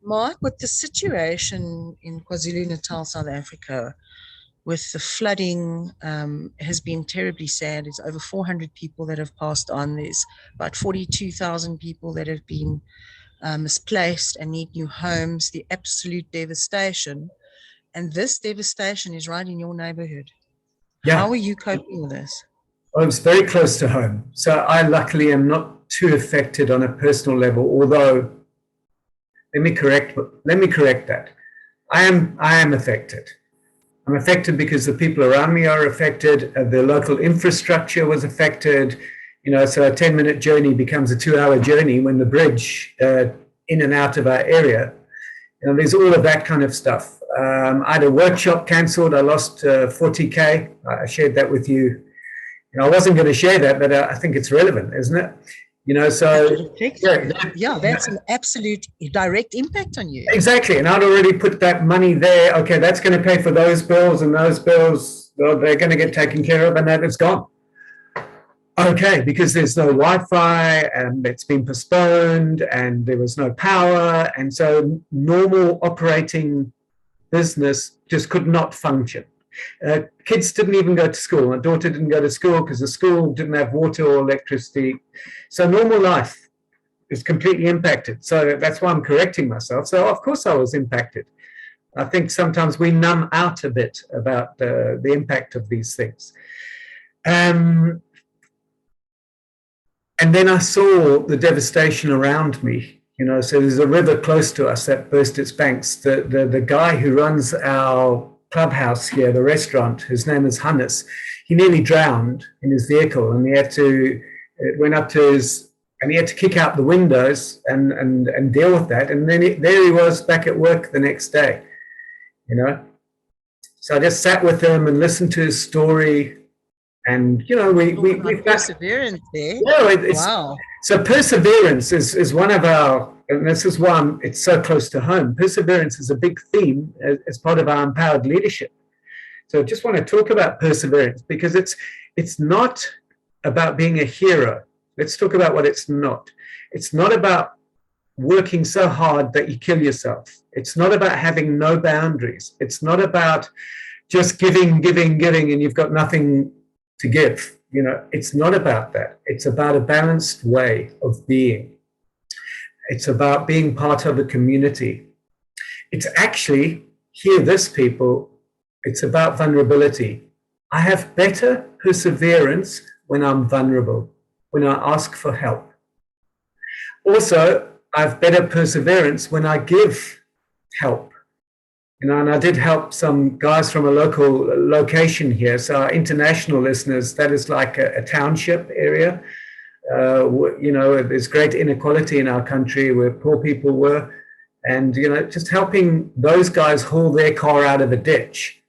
Mark, with the situation in KwaZulu-Natal, South Africa, with the flooding, has been terribly sad. There's over 400 people that have passed on. There's about 42,000 people that have been misplaced and need new homes. The absolute devastation. And this devastation is right in your neighborhood. Yeah. How are you coping with this? Well, it's very close to home. So I luckily am not too affected on a personal level, although let me correct that. I am affected. I'm affected because the people around me are affected. The local infrastructure was affected. So a 10-minute journey becomes a 2-hour journey when the bridge in and out of our area. There's all of that kind of stuff. I had a workshop cancelled. I lost 40K. I shared that with you. I wasn't going to share that, but I think it's relevant, isn't it? Yeah, that's an absolute direct impact on you. Exactly. And I'd already put that money there. Okay, that's going to pay for those bills, and those bills, well, they're going to get taken care of, and that it's gone. Okay, because there's no Wi-Fi, and it's been postponed, and there was no power, and so normal operating business just could not function. Kids didn't even go to school. My daughter didn't go to school because the school didn't have water or electricity. So normal life is completely impacted. So that's why I'm correcting myself. So of course I was impacted. I think sometimes we numb out a bit about the impact of these things. And then I saw the devastation around me. So there's a river close to us that burst its banks. The guy who runs our clubhouse here, the restaurant, his name is Hannes. He nearly drowned in his vehicle, and it went up to and he had to kick out the windows and deal with that. And then there he was back at work the next day, So I just sat with him and listened to his story. And, we've perseverance there. Wow. So perseverance is one of our, and this is why it's so close to home. Perseverance is a big theme as part of our empowered leadership. So I just want to talk about perseverance because it's not about being a hero. Let's talk about what it's not. It's not about working so hard that you kill yourself. It's not about having no boundaries. It's not about just giving, and you've got nothing to give. It's not about that. It's about a balanced way of being. It's about being part of a community. It's actually, hear this, people, it's about vulnerability. I have better perseverance when I'm vulnerable, when I ask for help. Also, I have better perseverance when I give help. And I did help some guys from a local location here. So our international listeners, that is like a township area. There's great inequality in our country where poor people were. And, just helping those guys haul their car out of a ditch.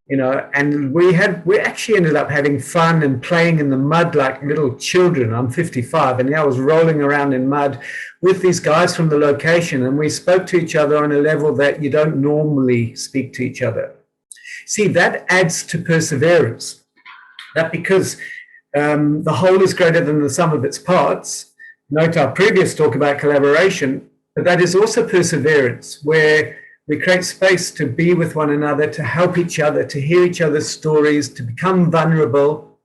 And we actually ended up having fun and playing in the mud like little children. I'm 55, and I was rolling around in mud with these guys from the location, and we spoke to each other on a level that you don't normally speak to each other. See, that adds to perseverance. That because the whole is greater than the sum of its parts. Note our previous talk about collaboration, but that is also perseverance, where we create space to be with one another, to help each other, to hear each other's stories, to become vulnerable,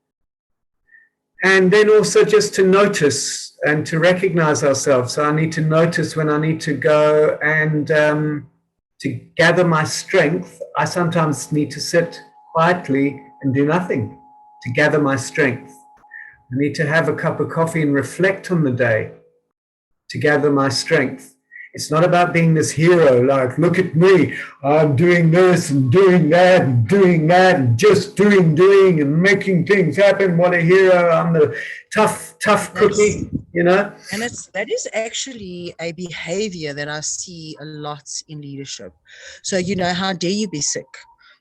and then also just to notice and to recognize ourselves. So I need to notice when I need to go and to gather my strength. I sometimes need to sit quietly and do nothing to gather my strength. I need to have a cup of coffee and reflect on the day to gather my strength. It's not about being this hero, like, look at me, I'm doing this and doing that and just doing and making things happen. What a hero. I'm the tough cookie, And that is actually a behavior that I see a lot in leadership. So, how dare you be sick?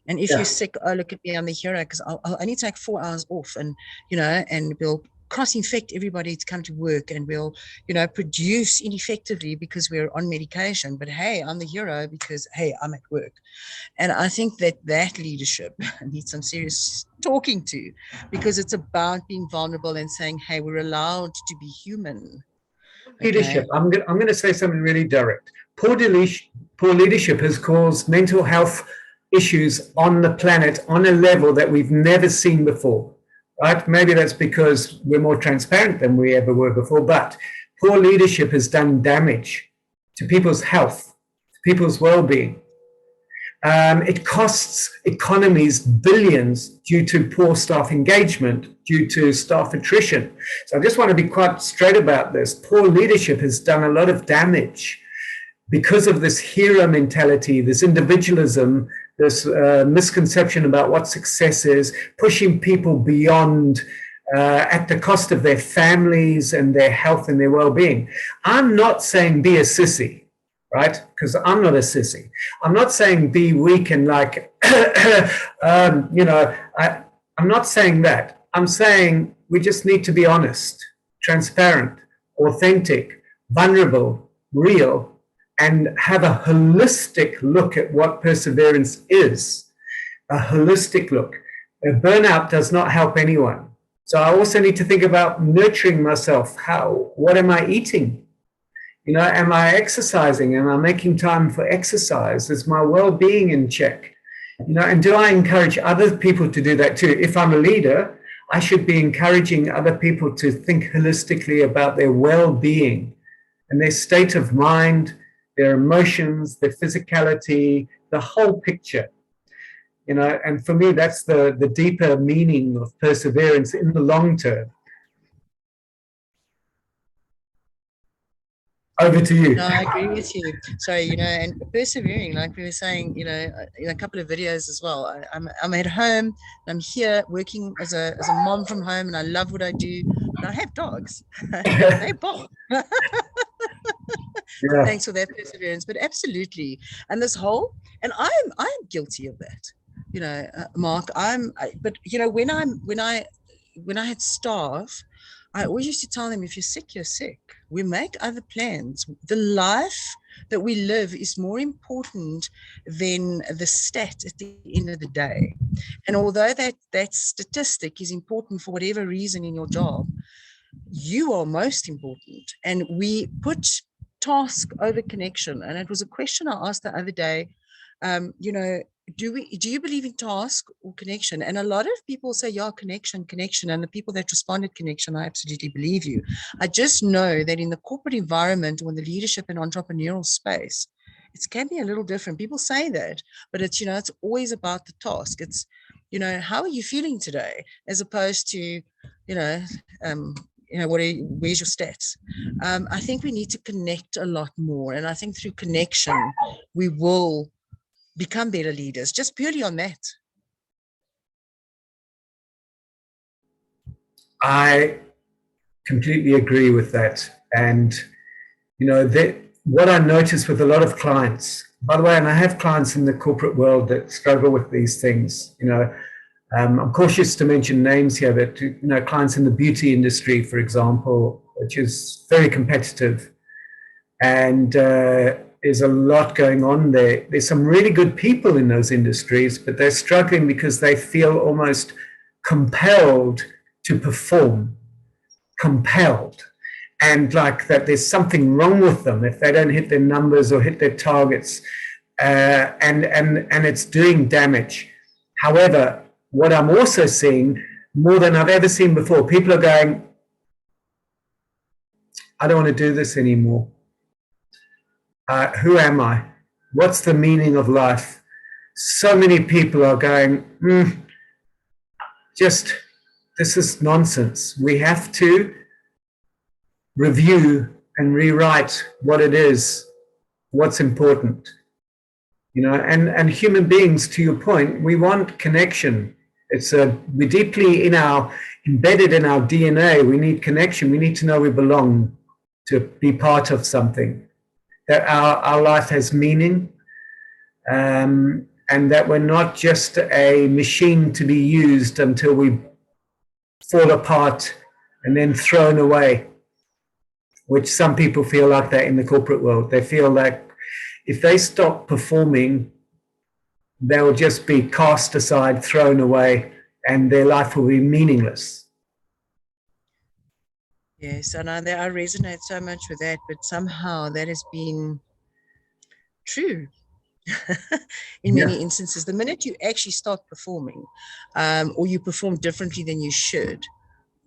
And if you're sick, oh, look at me, I'm the hero, because I'll only take 4 hours off and, and we'll cross-infect everybody to come to work, and we'll, produce ineffectively because we're on medication. But hey, I'm the hero because, hey, I'm at work. And I think that leadership needs some serious talking to, because it's about being vulnerable and saying, hey, we're allowed to be human. leadership. I'm going to say something really direct. Poor leadership has caused mental health issues on the planet on a level that we've never seen before. Right? Maybe that's because we're more transparent than we ever were before, but poor leadership has done damage to people's health, to people's well-being. It costs economies billions due to poor staff engagement, due to staff attrition. So I just want to be quite straight about this. Poor leadership has done a lot of damage because of this hero mentality, this individualism, this misconception about what success is, pushing people beyond at the cost of their families and their health and their well-being. I'm not saying be a sissy, right? Because I'm not a sissy. I'm not saying be weak and like, I'm not saying that. I'm saying we just need to be honest, transparent, authentic, vulnerable, real, and have a holistic look at what perseverance is. A holistic look. A burnout does not help anyone. So I also need to think about nurturing myself. What am I eating? Am I exercising? Am I making time for exercise? Is my well-being in check? And do I encourage other people to do that too? If I'm a leader, I should be encouraging other people to think holistically about their well-being and their state of mind, their emotions, their physicality, the whole picture. And for me, that's the deeper meaning of perseverance in the long term. Over to you. No, I agree with you. Sorry, and persevering, like we were saying, in a couple of videos as well. I'm at home, I'm here working as a mom from home, and I love what I do. And I have dogs. They bark. Yeah. Thanks for that perseverance, but absolutely. And and I'm guilty of that. Mark, but when I had staff, I always used to tell them, if you're sick, you're sick. We make other plans. The life that we live is more important than the stat at the end of the day. And although that statistic is important for whatever reason in your job, you are most important. And we put task over connection. And it was a question I asked the other day, do you believe in task or connection? And a lot of people say, yeah, connection. And the people that responded connection, I absolutely believe you. I just know that in the corporate environment or in the leadership and entrepreneurial space, it can be a little different. People say that, but it's, it's always about the task. It's, how are you feeling today? As opposed to, where's your stats? I think we need to connect a lot more. And I think through connection, we will become better leaders, just purely on that. I completely agree with that. And, what I notice with a lot of clients, by the way, and I have clients in the corporate world that struggle with these things, I'm cautious to mention names here, but, clients in the beauty industry, for example, which is very competitive. And there's a lot going on there. There's some really good people in those industries, but they're struggling because they feel almost compelled to perform, compelled. And like that there's something wrong with them if they don't hit their numbers or hit their targets, and it's doing damage. However, what I'm also seeing, more than I've ever seen before, people are going, I don't want to do this anymore. Who am I? What's the meaning of life? So many people are going, this is nonsense. We have to review and rewrite what it is, what's important. And human beings, to your point, we want connection. We're deeply embedded in our DNA. We need connection. We need to know we belong, to be part of something, that our life has meaning, and that we're not just a machine to be used until we fall apart and then thrown away, which some people feel like that in the corporate world. They feel like if they stop performing, they'll just be cast aside, thrown away, and their life will be meaningless. Yes, and I resonate so much with that, but somehow that has been true in Yeah, many instances. The minute you actually start performing, or you perform differently than you should,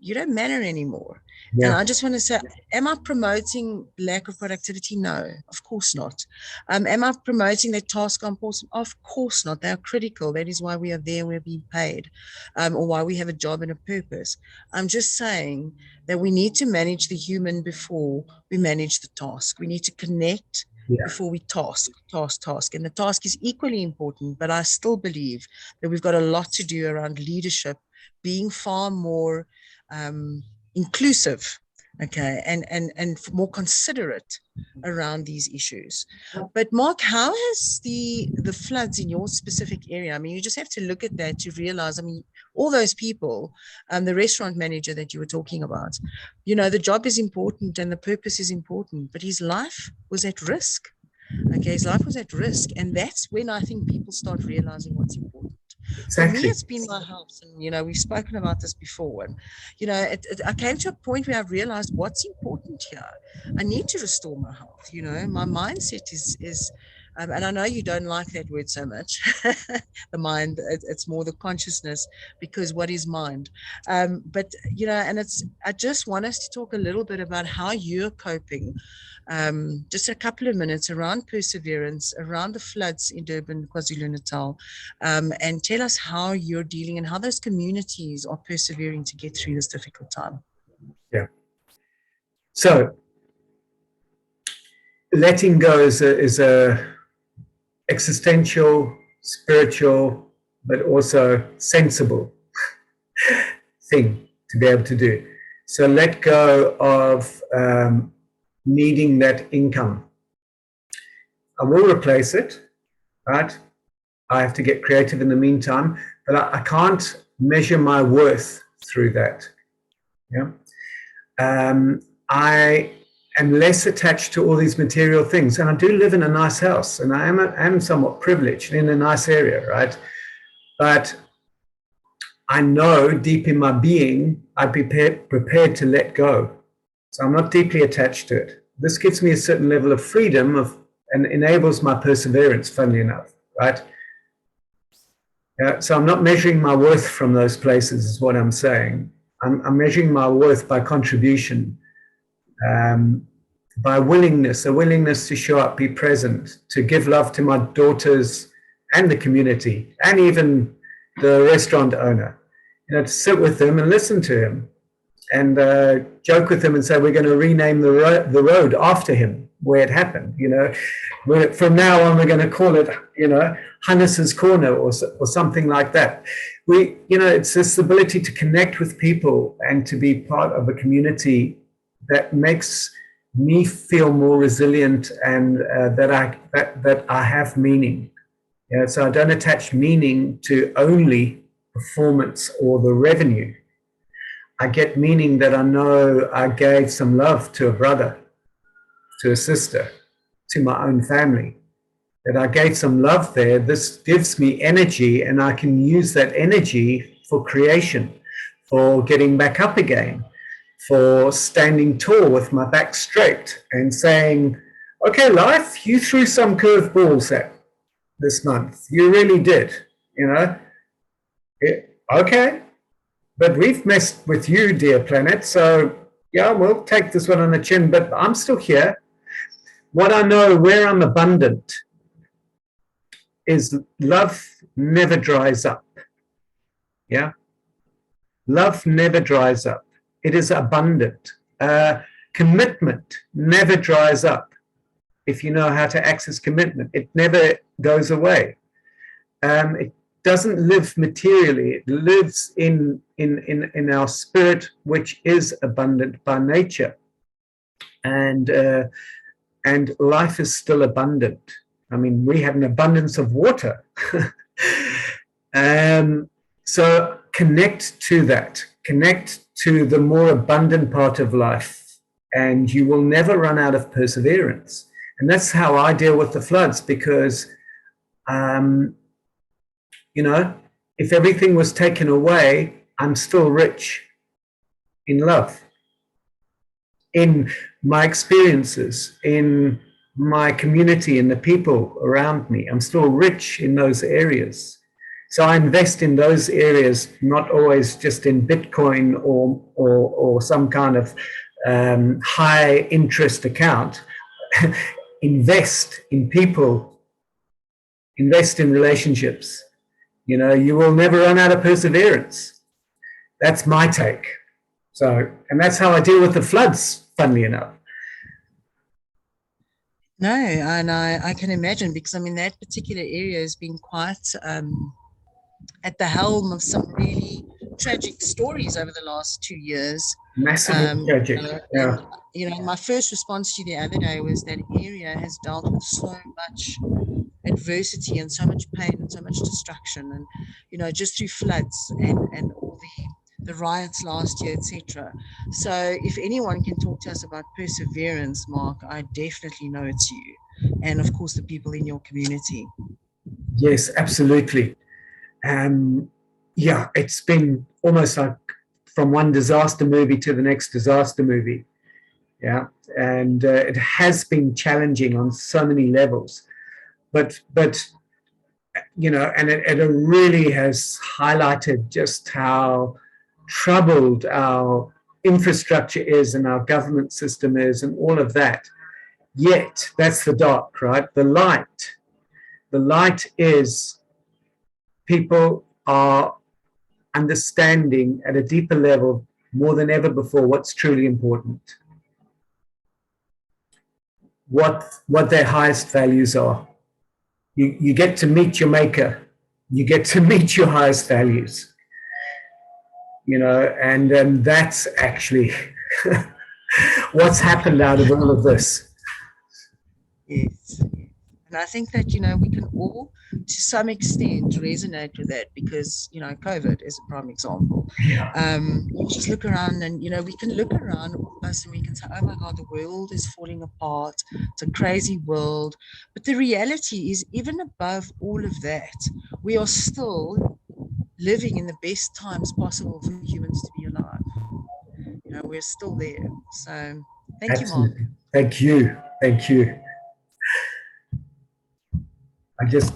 you don't matter anymore. And yeah, I just want to say, am I promoting lack of productivity? No, of course not. Am I promoting that tasks are important? Of course not. They are critical. That is why we are there, we're being paid, or why we have a job and a purpose. I'm just saying that we need to manage the human before we manage the task. We need to connect yeah. before we task. And the task is equally important, but I still believe that we've got a lot to do around leadership, being far more um, inclusive, okay, and more considerate around these issues. But Mark, how has the floods in your specific area? I mean, you just have to look at that to realize. I mean, all those people, the restaurant manager that you were talking about, you know, the job is important and the purpose is important, but his life was at risk. Okay, his life was at risk, and that's when I think people start realizing what's important. For me, Exactly. it's been my health, and you know, we've spoken about this before. And you know, I came to a point where I realized what's important here. I need to restore my health. You know, my mindset is. And I know you don't like that word so much, the mind. It's more the consciousness, because what is mind? But you know, and it's. I just want us to talk a little bit about how you're coping, just a couple of minutes around perseverance, around the floods in Durban, KwaZulu-Natal, and tell us how you're dealing and how those communities are persevering to get through this difficult time. Yeah. So letting go is a existential, spiritual, but also sensible thing to be able to do. So let go of needing that income. I will replace it, right? I have to get creative in the meantime, but I can't measure my worth through that. Yeah. I am less attached to all these material things, and I do live in a nice house, and I am somewhat privileged in a nice area, right? But I know deep in my being, I'd be prepared to let go. So I'm not deeply attached to it. This gives me a certain level of freedom and enables my perseverance, funnily enough, right? So I'm not measuring my worth from those places, is what I'm saying. I'm measuring my worth by contribution, by willingness, a willingness to show up, be present, to give love to my daughters and the community, and even the restaurant owner. You know, to sit with them and listen to him, and joke with him and say, we're going to rename the road after him where it happened. You know, from now on we're going to call it, you know, Hannes's Corner or something like that. You know, it's this ability to connect with people and to be part of a community that makes me feel more resilient, and that I have meaning. You know, so I don't attach meaning to only performance or the revenue. I get meaning that I know I gave some love to a brother, to a sister, to my own family, that I gave some love there. This gives me energy, and I can use that energy for creation, for getting back up again, for standing tall with my back straight and saying, okay, life, you threw some curveballs at this month. You really did, you know. Okay, but we've messed with you, dear planet. So, yeah, we'll take this one on the chin, but I'm still here. What I know, where I'm abundant, is love never dries up. Yeah? Love never dries up. It is abundant. Commitment never dries up. If you know how to access commitment, it never goes away. It doesn't live materially. It lives in our spirit, which is abundant by nature, and life is still abundant. I mean, we have an abundance of water. So connect to that. Connect to the more abundant part of life, and you will never run out of perseverance. And that's how I deal with the floods, because you know, if everything was taken away, I'm still rich in love. in my experiences, in my community, in the people around me. I'm still rich in those areas. So I invest in those areas, not always just in Bitcoin or some kind of high interest account. Invest in people, invest in relationships. You know, you will never run out of perseverance. That's my take. So, and that's how I deal with the floods, funnily enough. No, and I can imagine, because I mean that particular area has been quite at the helm of some really tragic stories over the last 2 years. Massively tragic. And my first response to you the other day was that area has dealt with so much adversity and so much pain and so much destruction, and just through floods and all the riots last year, etc. So if anyone can talk to us about perseverance, Mark, I definitely know it's you, and of course the people in your community. Yes, absolutely. Yeah, it's been almost like from one disaster movie to the next disaster movie. Yeah, and it has been challenging on so many levels, but and it really has highlighted just how troubled our infrastructure is and our government system is and all of that. Yet that's the dark, right? The light is people are understanding at a deeper level more than ever before what's truly important, what their highest values are. You get to meet your maker, you get to meet your highest values, and that's actually what's happened out of all of this. Yes. And I think that, we can all, to some extent, resonate with that, because, COVID is a prime example. You just look around and, we can look around us and we can say, oh my God, the world is falling apart. It's a crazy world. But the reality is, even above all of that, we are still living in the best times possible for humans to be alive. We're still there. So thank you, Mark. Thank you. I just